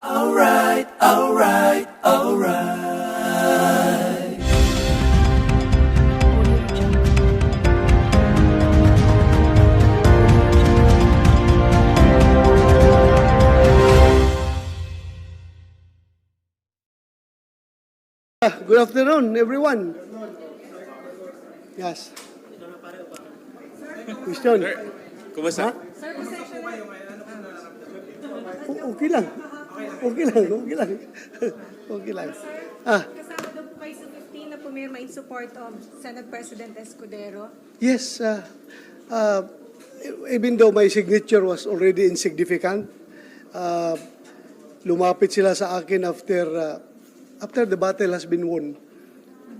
Alright, alright, alright. Good afternoon, everyone. Yes. Question. Kumusta? Ha? Okay lang. Okay lang. Okay lang. Okay lang. Kasama daw po kayo sa 15 na pumirma in support of Senate President Escudero. Yes, even though my signature was already insignificant, lumapit sila sa akin after the battle has been won.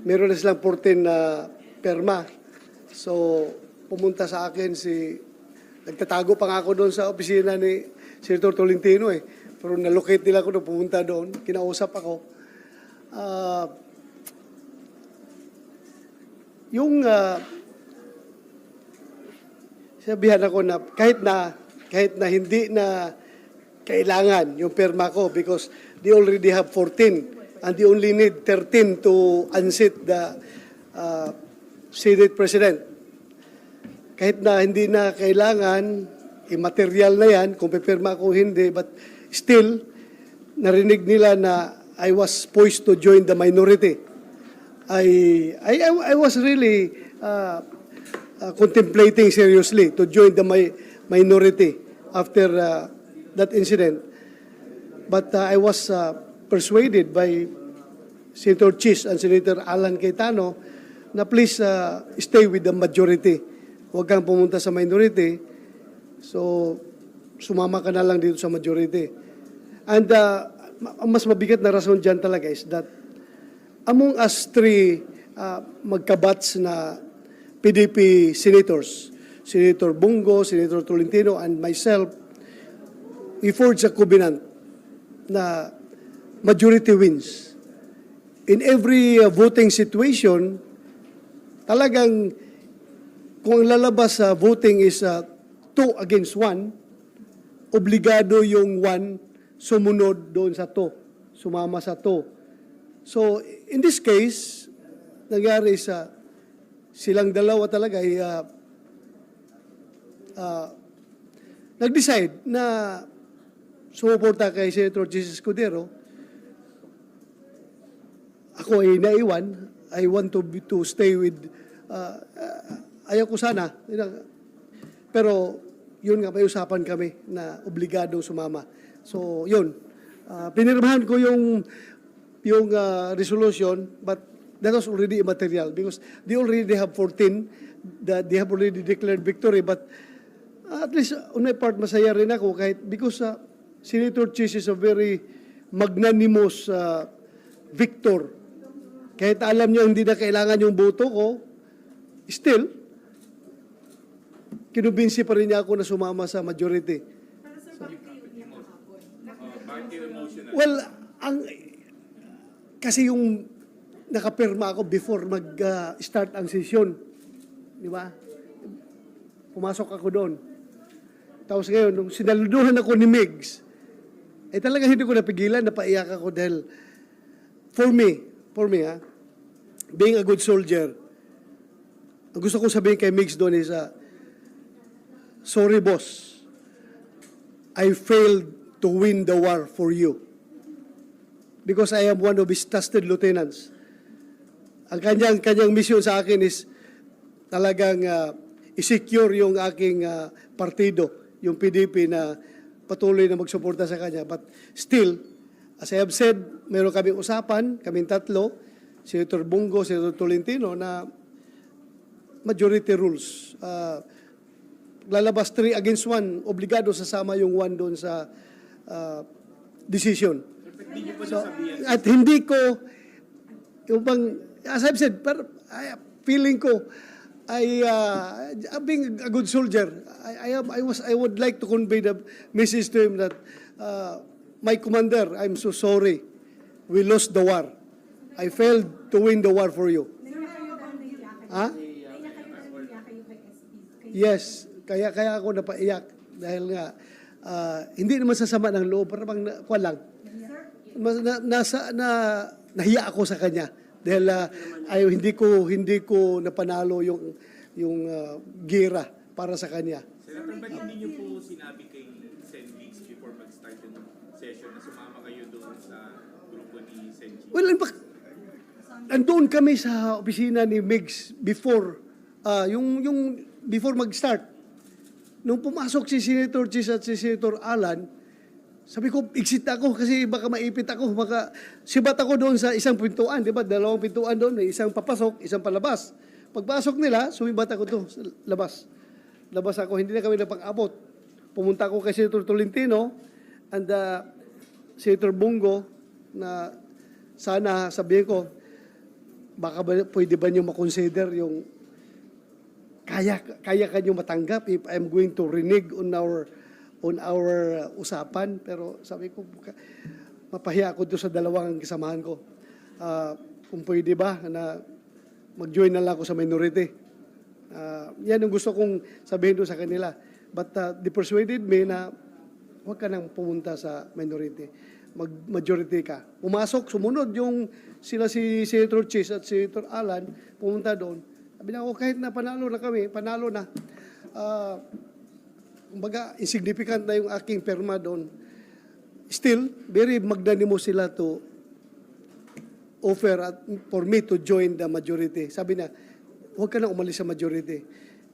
Meron na silang 14 na perma. So, pumunta sa akin nagtatago pa nga ako doon sa opisina ni Senator Tolentino eh. Pero nalocate nila ako doon, pumunta doon, kinausap ako. Sabihan ako na kahit na hindi na kailangan yung perma ko because they already have 14 and they only need 13 to unseat the Senate President. Kahit na hindi na kailangan, immaterial na yan, kung pipirma ko hindi, but still, narinig nila na I was poised to join the minority. I was really contemplating seriously to join the minority after that incident. But I was persuaded by Senator Chis and Senator Alan Cayetano na please stay with the majority. Huwag kang pumunta sa minority. So, sumama ka na lang dito sa majority. And ang mas mabigat na rason dyan talaga is that among us three magkabats na PDP senators, Senator Bungo, Senator Tolentino, and myself, we forged a covenant na majority wins. In every voting situation, talagang kung ang lalabas sa voting is 2 against 1, obligado yung 1 sumunod doon sa 2, sumama sa 2. So, in this case, nangyari silang dalawa talaga ay nag-decide na sumuporta kay Senator Jesus Escudero. Ako ay naiwan. I want to stay with ayaw ko sana. Pero yun nga, may usapan kami na obligado sumama. So yun, pinirmahan ko yung resolution, but that was already immaterial because they already have 14 that they have already declared victory. But at least on my part, masaya rin ako kahit because Senator Chis is a very magnanimous victor. Kahit alam niya hindi na kailangan yung boto ko, still, kinubinsi pa rin niya ako na sumama sa majority. Pero sir, bakit kayo umiyak kahapon? Well, kasi yung nakapirma ako before mag-start ang session. Di ba? Pumasok ako doon. Tapos ngayon, nung sinaluduhan ako ni Migs, talaga hindi ko napigilan, napaiyak ako dahil for me being a good soldier, ang gusto kong sabihin kay Migs doon is, sorry boss, I failed to win the war for you. Because I am one of his trusted lieutenants. Ang kanyang mission sa akin is talagang i-secure yung aking partido, yung PDP na patuloy na magsuporta sa kanya. But still, as I have said, meron kaming usapan, kaming tatlo, Senator Bungo, Senator Tolentino, na majority rules. Lalabas 3 against 1, obligado sasama yung 1 doon sa decision. So, at hindi ko, yung bang, as I've said, feeling ko, being a good soldier, I would like to convey the message to him that, my commander, I'm so sorry. We lost the war. I failed to win the war for you. Ha? Yes, kaya ako napaiyak dahil nga hindi naman sasama ng loob, parang kuwan lang. nahiya ako sa kanya dahil hindi ko napanalo yung gira para sa kanya. Senator, ba't hindi niyo po sinabi kay Sen. Vigs before mag-start yung session na sumama kayo doon sa grupo ni Sen. Well, in fact, andun kami sa opisina ni Migs before before mag-start. Nung pumasok si Senator Chis at si Senator Alan, sabi ko, exit ako kasi baka maipit ako. Baka sibat ako doon sa isang pintuan. Di ba? Dalawang pintuan doon. Isang papasok, isang palabas. Pagpasok nila, sumibat ako doon sa labas. Labas ako. Hindi na kami napag-abot. Pumunta ako kay Senator Tolentino and Senator Bongo na sana sabihin ko, baka pwede ba niyo makonsider yung kaya kanyo matanggap if I'm going to renege on our usapan. Pero sabi ko, mapahiya ako doon sa dalawang kasamahan ko. Kung pwede ba na mag-join na lang ako sa minority. Yan ang gusto kong sabihin doon sa kanila. But they persuaded me na huwag ka nang pumunta sa minority. Mag-majority ka. Pumasok, sumunod yung sila si Senator Chis at Senator Alan, pumunta doon. Sabi na ako, kahit na panalo na kami, panalo na. Kumbaga, insignificant na yung aking perma doon. Still, very magnanimous sila to offer for me to join the majority. Sabi na, huwag ka na umalis sa majority.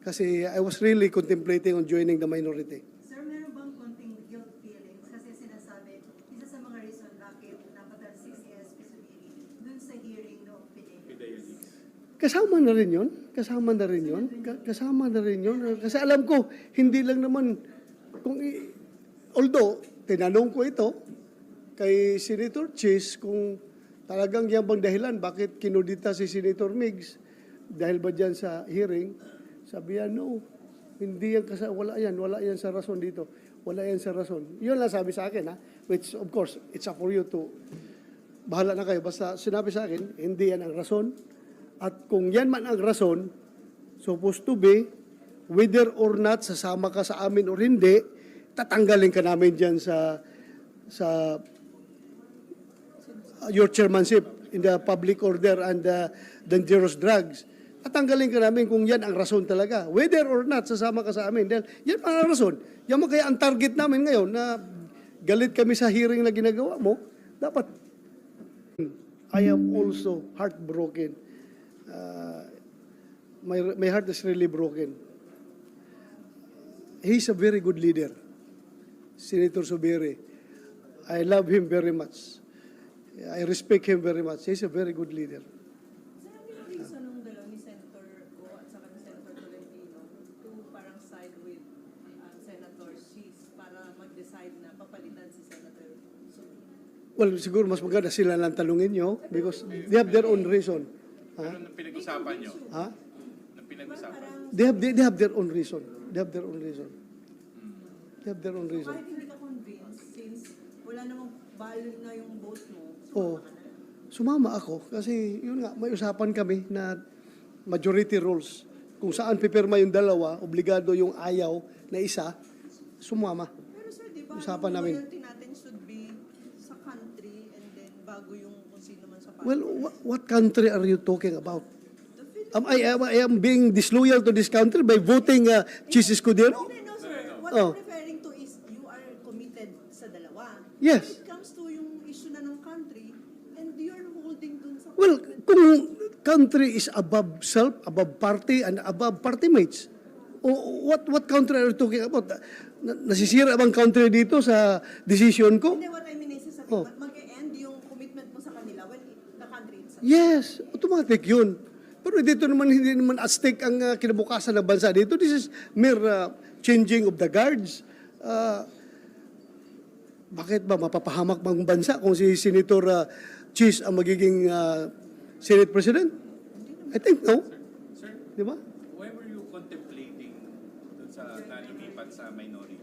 Kasi I was really contemplating on joining the minority. Sir, meron bang konting guilt feelings? Kasi sinasabi, isa sa mga reason bakit napatalsik si SP Subiri dun sa hearing no Fidelis. Kasama na rin yun. Kasama na rin yun. Kasama na rin yun. Kasi alam ko, hindi lang naman, although, tinanong ko ito kay Senator Chis kung talagang yan bang dahilan, bakit kinudita si Senator Migs, dahil ba dyan sa hearing, sabi yan, no, hindi yan, wala yan sa rason dito. Wala yan sa rason. Yun lang sabi sa akin, ha? Which, of course, it's up for you to, bahala na kayo. Basta sinabi sa akin, hindi yan ang rason. At kung yan man ang rason, supposed to be, whether or not sasama ka sa amin or hindi, tatanggalin ka namin dyan sa your chairmanship in the public order and dangerous drugs. Tatanggalin ka namin kung yan ang rason talaga. Whether or not sasama ka sa amin. Dahil yan ang rason. Yan mo kaya ang target namin ngayon na galit kami sa hearing na ginagawa mo, dapat I am also heartbroken. My heart is really broken. He's a very good leader, Senator Subiri. I love him very much. I respect him very much. He's a very good leader. Sir, ano yung reason nung dalaw ni Senator Go at saka ni Senator Tolentino to parang side with Senator Chis para mag-decide na papalitan si Senator Subiri? Well, siguro mas maganda sila lang talungin nyo because they have their own reason. Ano nang pinag-usapan niyo? Ha? Nang pinag-usapan? They have their own reason. They have their own reason. They have their own reason. Kahit hindi ka convinced, since wala namang value na yung vote mo, Oo. Sumama ako kasi yun nga, may usapan kami na majority rules. Kung saan pipirma yung dalawa, obligado yung ayaw na isa, sumama. Pero sir, di ba, Usapan yung namin. loyalty natin should be sa country and then bago yung kung sino man sa party. Well, what country are you talking about? The Philippines. I am being disloyal to this country by voting Chis Escudero? Hindi, no, sir. What Oh. I'm referring to is you are committed sa dalawa. Yes. When it comes to yung issue na ng country, and you're holding dun sa... Well, kung country is above self, above party, and above party mates, what country are you talking about? Nasisira bang country dito sa decision ko? Hindi, what I mean is, Oh. mag-e-end yung commitment mo sa kanila when the country itself. Yes, automatic yun. Pero dito naman, hindi naman at stake ang kinabukasan ng bansa dito. This is mere changing of the guards. Bakit ba mapapahamak bang bansa kung si Senator Chis ang magiging Senate President? I think no. Sir, Di ba? why were you contemplating dun sa nalilipat sa minority?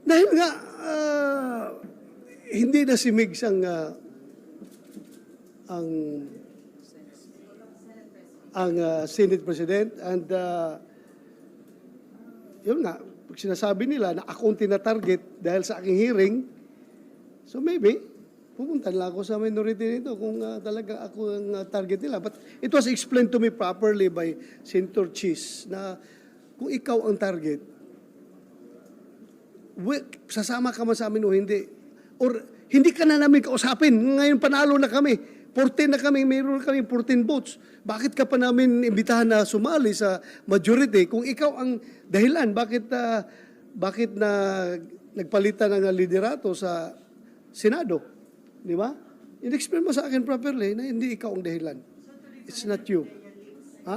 Dahil nga, hindi na si Migs ang Senate President and yun nga, pag sinasabi nila na ako ang tinatarget dahil sa aking hearing, So maybe, pupunta lang ako sa minority nito kung talaga ako ang target nila. But it was explained to me properly by Senator Chis na kung ikaw ang target, sasama ka man sa amin o hindi. Or hindi ka na namin kausapin. Ngayon panalo na kami. 14 na kami, mayroon kami 14 votes. Bakit ka pa namin imbitahan na sumali sa majority kung ikaw ang dahilan? Bakit na nagpalitan ng liderato sa Senado? Di ba? In-explain mo sa akin properly na hindi ikaw ang dahilan. It's not you. Ha?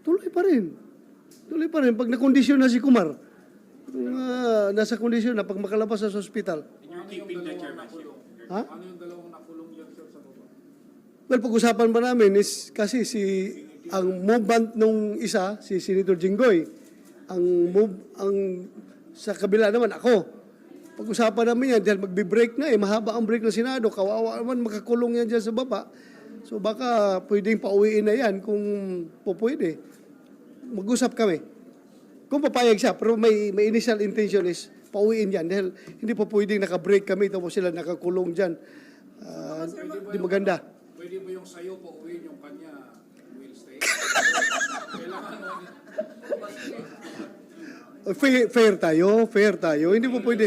Tuloy pa rin. Tuloy pa rin. Pag nakondisyon na si Kumar, nasa kondisyon na pag makalabas sa ospital. And you're keeping the chairmanship. Ha? Ano yung dalawang nakulong yan, sir, sa baba? Well, pag-usapan pa namin is kasi ang movement nung isa, si Senator Jinggoy, ang sa kabila naman ako. Pag-usapan namin yan, dahil magbe-break na mahaba ang break ng Senado, kawawa naman makakulong yan dyan sa baba. So baka pwedeng pauwiin na yan kung pwede. Mag-usap kami. Kung papayag siya, pero may initial intention is pauwiin yan dahil hindi po pwedeng naka-break kami tapos sila nakakulong dyan. Di maganda. Pwede ba yung sayo pa uwiin yung kanya will stay? Kailangan Fair tayo. Hindi po pwede.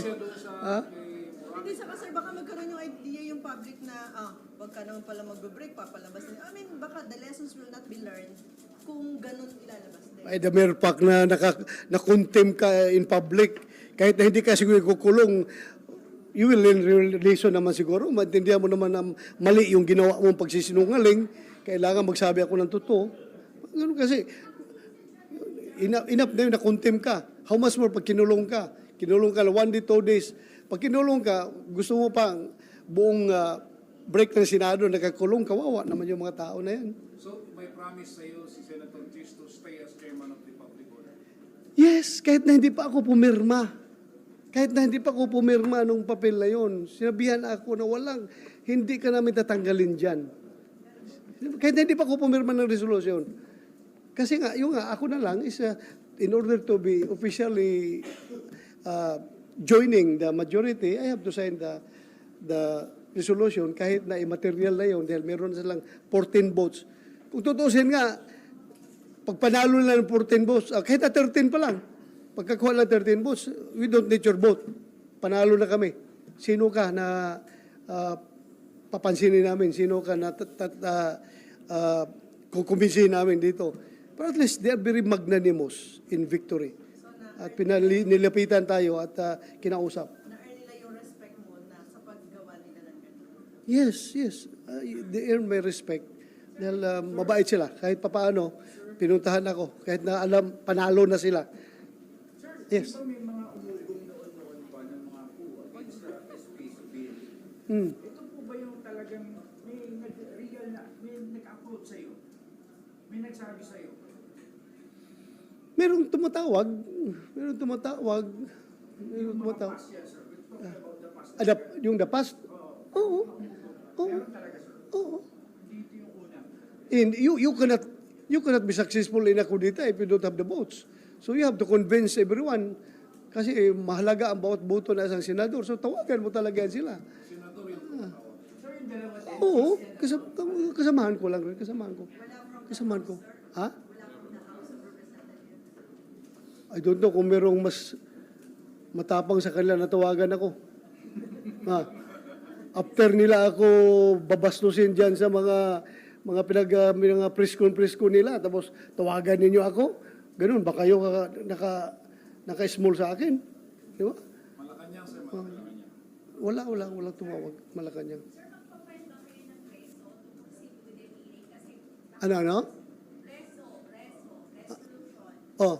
Ha? Hindi sa sir, baka magkaroon yung idea yung public na, wag ka naman pala magbe-break, papalabas nila. I mean, baka the lessons will not be learned kung ganun ilalabas din. Ay, the mere fact na na-contempt ka in public, kahit na hindi ka siguro kukulong, you will learn relation naman siguro. Maintindihan mo naman na mali yung ginawa mong pagsisinungaling. Kailangan magsabi ako ng totoo. Ganun kasi, enough na yun, na-contempt ka. How much more pag kinulong ka? Kinulong ka 1 day, 2 days. Pag kinulong ka, gusto mo pang buong break ng Senado, nakakulong, kawawa naman yung mga tao na yan. So, may promise sa'yo si Senator Chis to stay as chairman of the Public Order? Yes, kahit na hindi pa ako pumirma. Kahit na hindi pa ako pumirma nung papel na yun, sinabihan ako na hindi ka namin tatanggalin dyan. Kahit na hindi pa ako pumirma ng resolution. Kasi nga, ako na lang is in order to be officially joining the majority, I have to sign the resolution kahit na immaterial na yun dahil meron silang 14 votes. Kung tutusin nga, pag panalo na ng 14 votes, kahit na 13 pa lang, pagkakuha ng 13 votes, we don't need your vote. Panalo na kami. Sino ka na papansinin namin? Sino ka na kukumbinsihin namin dito? But at least they are very magnanimous in victory. At nilapitan tayo at kinausap. Na-earn nila yung respect mo na sa paggawa nila ng ganito. Yes. They earn my respect. Dahil mabait sila. Kahit papaano, pinuntahan ako. Kahit na alam, panalo na sila. Yes. Di ba may mga umugong noon pa ng mga coup against the space bill? Hmm. Ito po ba yung talagang may real na, may nag-upload sa'yo? May nagsabi sa'yo? Merong tumatawag. Merong tumatawag. Yung mga past yan, sir. We're talking about the past. Yung the past? Oo. Meron talaga, sir. Oo. Hindi ito yung una. And you cannot be successful in a coup d'etat if you don't have the votes. So you have to convince everyone. Kasi mahalaga ang bawat boto na isang senador. So tawagan mo talaga yan sila. Senador yung tumatawag. Sir, yung dalawa din. Oo. Kasamahan ko lang rin. Kasamahan ko. Ha? I don't know kung merong mas matapang sa kanila na tawagan ako. Ha? After nila ako babastusin dyan sa mga presko nila, tapos tawagan ninyo ako, ganun, baka kayo naka-small sa akin. Di ba? Malacanang, sir, Malacanang. Wala tumawag. Malacanang. Ano? Oh.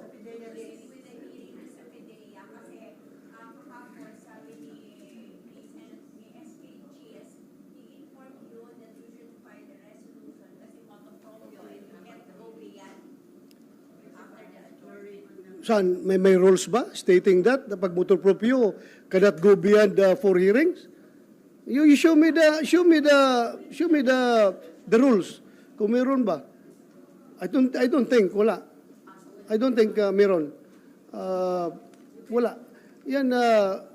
Saan? May rules ba stating that? Na pag motor proprio cannot go beyond 4 hearings? You show me the rules. Kung meron ba? I don't think wala. I don't think meron. Wala. Yan,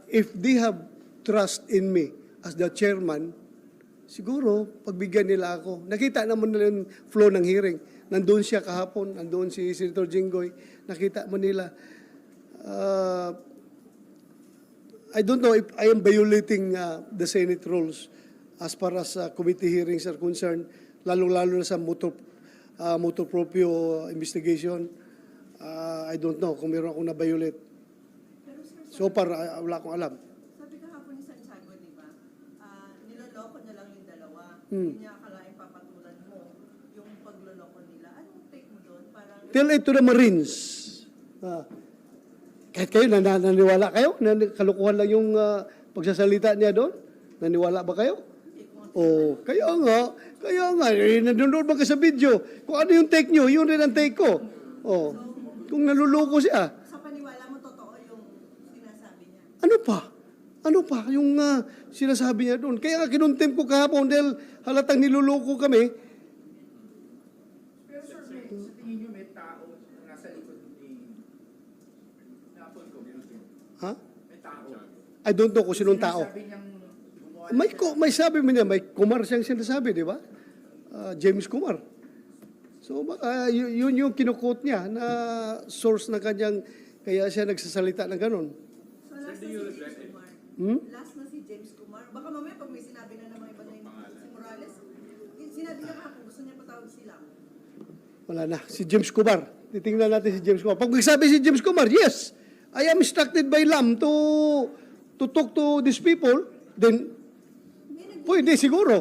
if they have trust in me as the chairman, siguro, pagbigyan nila ako. Nakita naman nila yung flow ng hearing. Nandun siya kahapon, nandun si Senator Jinggoy. Nakita mo nila. I don't know if I am violating the Senate rules as far as committee hearings are concerned, lalo-lalo na sa motor proprio investigation. I don't know kung meron akong na-violate. Pero sir, So far, wala akong alam. sabi kahapon ni Santiago, di ba? Niloloko niya lang yung dalawa. Hmm. Hindi niya akalain papatulan mo yung pagloloko nila. Anong take mo doon? Parang Tell it to the Marines. Kahit kayo, naniwala kayo? Kalukuhan lang yung pagsasalita niya doon? Naniwala ba kayo? Oh, kaya nga. Nanonood ba ka sa video? Kung ano yung take nyo, yun rin ang take ko. Oh, kung naluloko siya, sa paniwala mo, totoo yung sinasabi niya. ano pa yung sinasabi niya doon? Kaya nga kinontempt ko kahapon dahil halatang niluloko kami. Pero sir, sa tingin niyo may tao na nasa likod ni Napol ko, Ha? may tao. I don't know kung sinong tao. Sinasabi niyang gumawa May sabi mo niya, may Kumar siyang sinasabi, di ba? James Kumar. So baka yun yung kinukot niya na source na kanyang, kaya siya nagsasalita ng ganun. So last na si James Kumar. Last na si James Kumar. Baka mamaya pag may sinabi na ng mga iba na yung si Morales, sinabi niya kahapon, gusto niya patawag sila. Wala na. Si James Kumar. Titingnan natin si James Kumar. Pag nagsabi si James Kumar, yes, I am instructed by LAM to talk to these people, then, pwede siguro.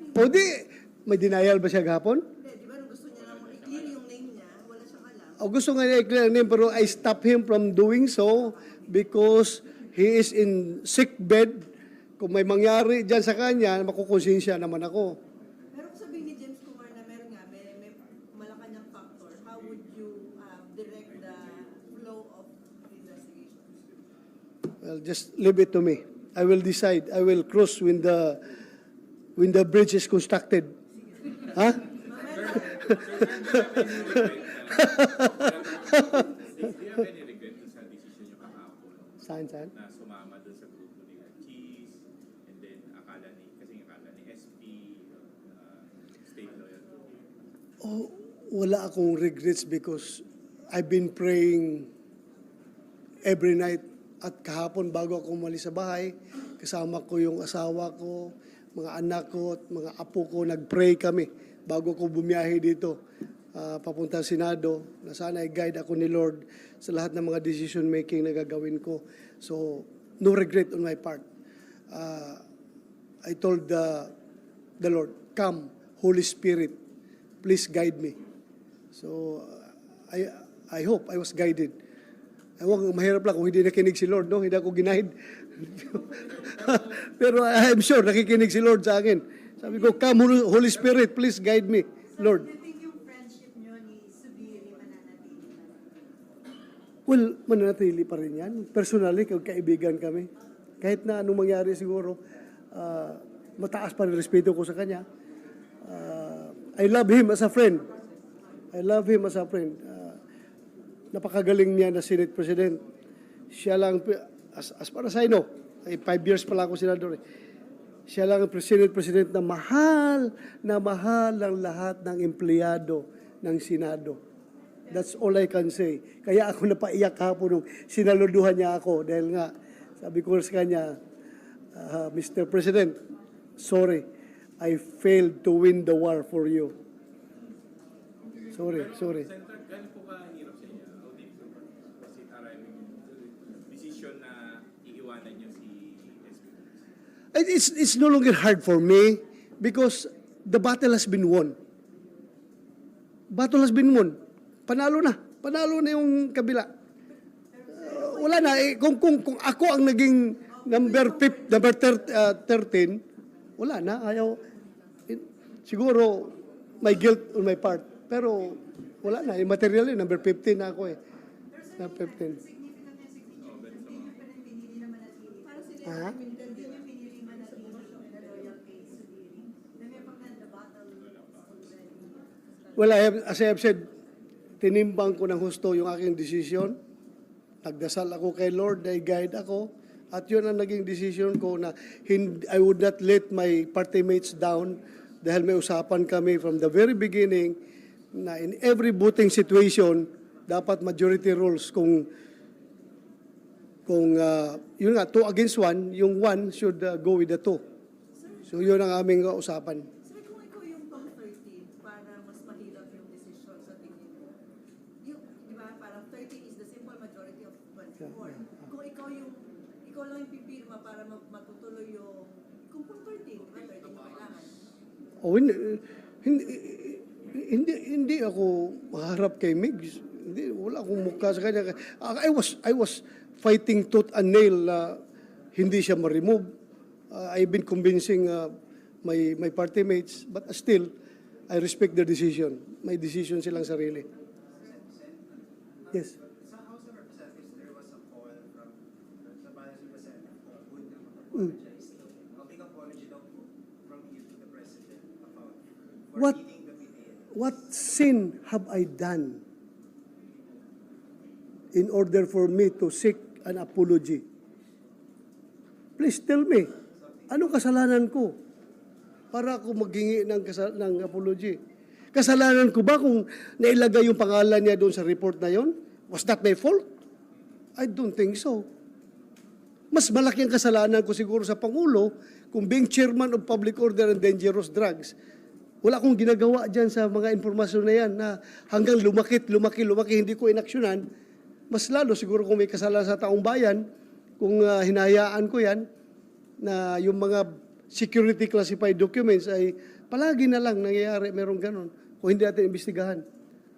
Pwede. May denial ba siya gahapon? Hindi, di ba nung gusto niya lang i-clear yung name niya, wala siyang alam. O gusto nga niya i-clear ang name, pero I stop him from doing so because he is in sick bed. Kung may mangyari dyan sa kanya, makukonsensya naman ako. Pero kung sabihin ni James Kumar na meron nga, may Malacanang factor, how would you direct the flow of investigation? Well, just leave it to me. I will decide. I will cross when the bridge is constructed. Ha? Do you have any regret dun sa decision nyo kahapon Saan? na sumama dun sa grupo ni Cheese and then akala ni SP state lawyer? Oh, wala akong regrets because I've been praying every night at kahapon bago ako umalis sa bahay. Kasama ko yung asawa ko, mga anak ko at mga apo ko. Nag-pray kami bago ko bumiyahe dito papunta sa Senado na sana i-guide ako ni Lord sa lahat ng mga decision making na gagawin ko. So, no regret on my part. I told the Lord, come, Holy Spirit, please guide me. So, I hope I was guided. Ewan, mahirap lang kung hindi nakinig si Lord, no? Hindi ako ginaid. Pero I'm sure nakikinig si Lord sa akin. Sabi ko, come, Holy Spirit, please guide me, Lord. Do you think yung friendship nyo ni Subiri mananatili pa? Well, mananatili pa rin yan. Personally, kaibigan kami. Kahit na anong mangyari siguro, mataas pa rin respeto ko sa kanya. I love him as a friend. Napakagaling niya na Senate President. Siya lang, as far as I know, 5 years pala ako senador. Siya lang ang Senate President na mahal ang lahat ng empleyado ng Senado. That's all I can say. Kaya ako napaiyak hapon nung sinaluduhan niya ako dahil nga, sabi ko sa kanya, Mr. President, sorry, I failed to win the war for you. Sorry. Senator, gano'n po kahirap sa inyo? How difficult was it arriving decision na iiwanan niyo si SP? It's no longer hard for me because the battle has been won. Panalo na yung kabila. Wala na. Kung ako ang naging number 13, wala na. Ayaw. Siguro, may guilt on my part. Pero, wala na. Yung material yun, number 15 na ako eh. Number 15. Significant yung signature. Hindi nyo pa rin pinili na manatili. Para sila Ha? hindi nyo pinili manatili na loyal kay Subiri. Na may pagkanda battle already. Well, as I have said, tinimbang ko ng husto yung aking desisyon. Nagdasal ako kay Lord, na guide ako. At yun ang naging decision ko na I would not let my party mates down dahil may usapan kami from the very beginning na in every voting situation, dapat majority rules kung yun nga, 2 against 1, yung 1 should go with the 2. So yun ang aming usapan. Sir, kung ikaw yung pang 13, para mas mahirap yung decision sa tingin mo, yung, di ba, parang 13 is the simple majority of 24. Kung ikaw lang yung pipirma para matutuloy yung, kung pang 13, di ba, 13 yung kailangan. Oh, hindi ako maharap kay Migs. Hindi, wala akong mukha sa kanya. I was fighting tooth and nail na hindi siya ma-remove. I've been convincing my party mates, but still, I respect their decision. May decision silang sarili. Yes. Sa House of Representatives, there was a call from the Palace Representative who would apologize. A big apology daw po from you to the President about for What? leading the PTA. What sin have I done in order for me to seek an apology? Please tell me, anong kasalanan ko para ako maghingi ng apology? Kasalanan ko ba kung nailagay yung pangalan niya doon sa report na yon? Was that my fault? I don't think so. Mas malaki ang kasalanan ko siguro sa Pangulo kung being chairman of Public Order and Dangerous Drugs. Wala akong ginagawa dyan sa mga informasyon na yan na hanggang lumaki, hindi ko inaksyonan. Mas lalo siguro kung may kasalanan sa taong bayan, kung hinayaan ko yan, na yung mga security classified documents ay palagi na lang nangyayari, merong ganon, kung hindi natin imbestigahan.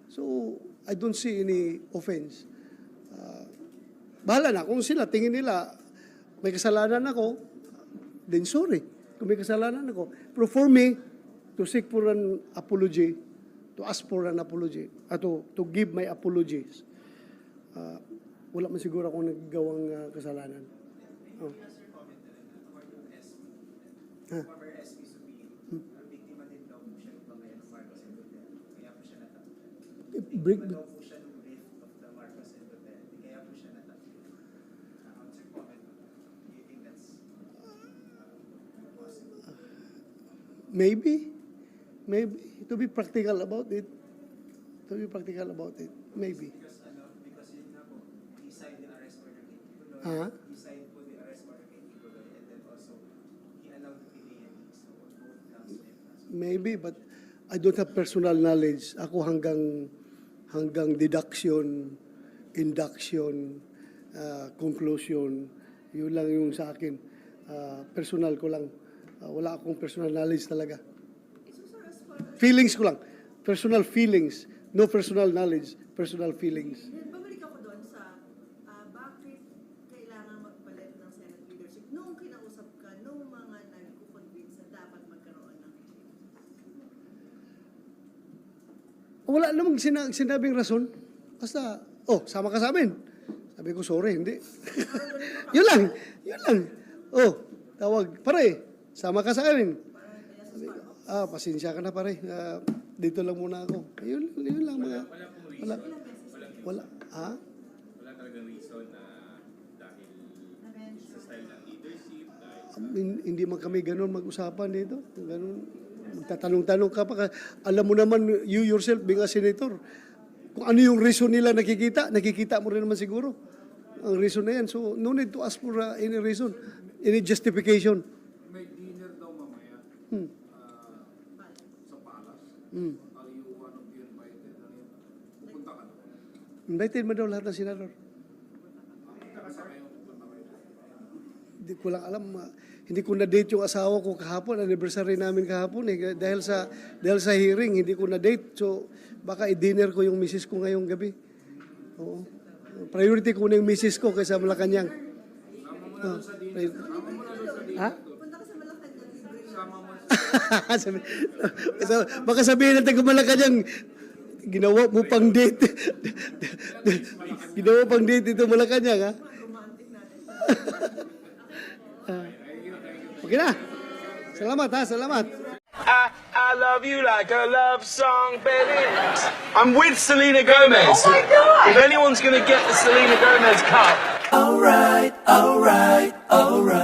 So, I don't see any offense. Bahala na, kung sila, tingin nila, may kasalanan ako, then sorry, kung may kasalanan ako. Pero for me, to seek for an apology, to ask for an apology, to give my apologies, wala man siguro akong naggawang kasalanan. Oh. Former SP Subin, biktima din daw po siya ng bangayan ng Marcos and Duterte. Kaya po siya natakot. Biktima daw po siya ng rift of the Marcos and Duterte. Kaya po siya natakot. What's your comment on that? Do you think that's possible? Maybe. To be practical about it. Maybe. Because yun nga po, he signed the arrest order kay Tito Loy. Ah? He signed po the arrest order kay Tito Loy. And then also, he allowed the PDA. So, both counts na yun. Maybe, but I don't have personal knowledge. Ako hanggang deduction, induction, conclusion, yun lang yung sa akin. Personal ko lang. Wala akong personal knowledge talaga. Feelings ko lang. Personal feelings. No personal knowledge. Personal feelings. Babalik ako doon sa bakit kailangan magpalit ng Senate leadership nung kinausap ka, nung mga nagko-convince na dapat magkaroon ng Wala namang sinabing rason. Basta, sama ka sa amin. Sabi ko, sorry, hindi. Yun lang. Tawag, pare, sama ka sa amin. Sabi ko, pasensya ka na pare. Dito lang muna ako. Yun lang mga. Wala pong reason. Wala. Ha? Wala talagang reason na dahil sa style ng leadership, dahil Hindi man kami ganun mag-usapan dito. Ganun. Magtatanong-tanong ka pa. Alam mo naman, you yourself being a senator, kung ano yung reason nila nakikita mo rin naman siguro. Ang reason na yan. So, no need to ask for any reason, any justification. May dinner daw mamaya sa Palace. Are you one of the invited? Pupunta ka na. Invited mo daw lahat ng senador. Pupunta ka sa kayo, pupunta kayo. Hindi ko lang alam. Hindi ko na-date yung asawa ko kahapon. Anniversary namin kahapon. Dahil sa hearing, hindi ko na-date. So, baka i-dinner ko yung misis ko ngayong gabi. Oo. Priority ko na yung misis ko kaysa Malacanang. Sama mo na doon sa dinner. Sama mo na doon sa dinner. Ha? punta ka sa Malacanang libre. Sama mo Baka sabihin ng taga Malacanang, ginawa mo pang date. Ginawa pang date ito Malacanang, ha? Romantic natin. Okay na. Salamat, ha? Salamat. I love you like a love song, baby. I'm with Selena Gomez. Oh my God! If anyone's gonna get the Selena Gomez cut, Alright, alright, alright.